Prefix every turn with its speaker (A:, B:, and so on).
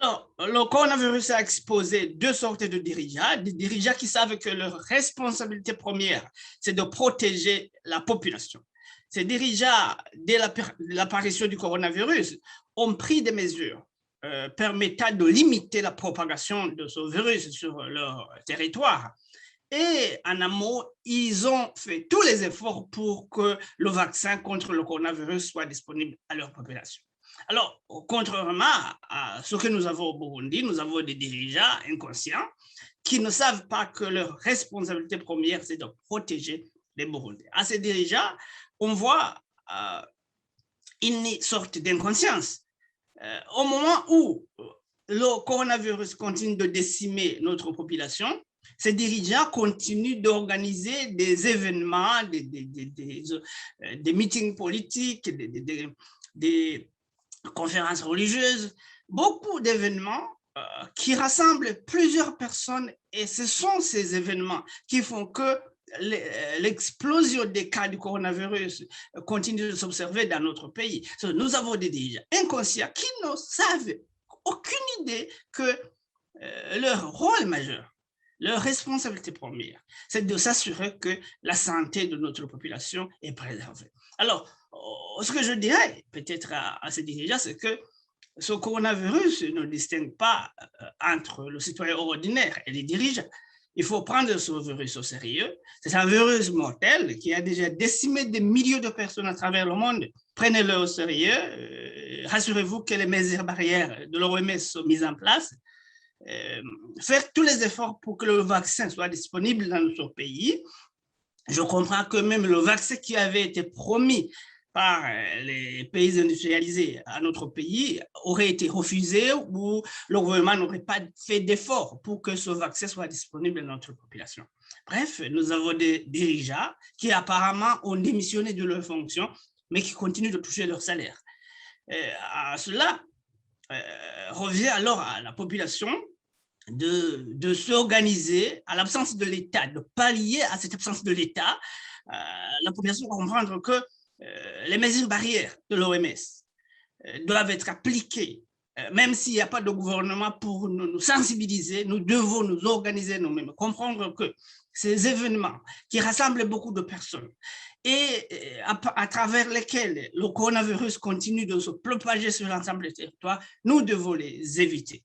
A: Alors, le coronavirus a exposé deux sortes de dirigeants, des dirigeants qui savent que leur responsabilité première, c'est de protéger la population. Ces dirigeants, dès l'apparition du coronavirus, ont pris des mesures permettant de limiter la propagation de ce virus sur leur territoire. Et en amont, ils ont fait tous les efforts pour que le vaccin contre le coronavirus soit disponible à leur population. Alors, contrairement à ce que nous avons au Burundi, nous avons des dirigeants inconscients qui ne savent pas que leur responsabilité première, c'est de protéger les Burundais. À ces dirigeants, on voit une sorte d'inconscience. Au moment où le coronavirus continue de décimer notre population, ces dirigeants continuent d'organiser des événements, des meetings politiques, des conférences religieuses, beaucoup d'événements qui rassemblent plusieurs personnes, et ce sont ces événements qui font que l'explosion des cas du coronavirus continue de s'observer dans notre pays. Nous avons des dirigeants inconscients qui ne savent aucune idée que leur rôle majeur, leur responsabilité première, c'est de s'assurer que la santé de notre population est préservée. Alors, ce que je dirais peut-être à ces dirigeants, c'est que ce coronavirus ne distingue pas entre le citoyen ordinaire et les dirigeants. Il faut prendre ce virus au sérieux. C'est un virus mortel qui a déjà décimé des milliers de personnes à travers le monde. Prenez-le au sérieux. Rassurez-vous que les mesures barrières de l'OMS sont mises en place. Faire tous les efforts pour que le vaccin soit disponible dans notre pays. Je comprends que même le vaccin qui avait été promis par les pays industrialisés à notre pays aurait été refusé, ou le gouvernement n'aurait pas fait d'efforts pour que ce vaccin soit disponible dans notre population. Bref, nous avons des dirigeants qui apparemment ont démissionné de leurs fonctions, mais qui continuent de toucher leur salaire. Cela revient alors à la population de s'organiser à l'absence de l'État, de pallier à cette absence de l'État. La population doit comprendre que les mesures barrières de l'OMS doivent être appliquées. Même s'il n'y a pas de gouvernement pour nous sensibiliser, nous devons nous organiser nous-mêmes, comprendre que ces événements qui rassemblent beaucoup de personnes et à travers lesquels le coronavirus continue de se propager sur l'ensemble des territoires, nous devons les éviter.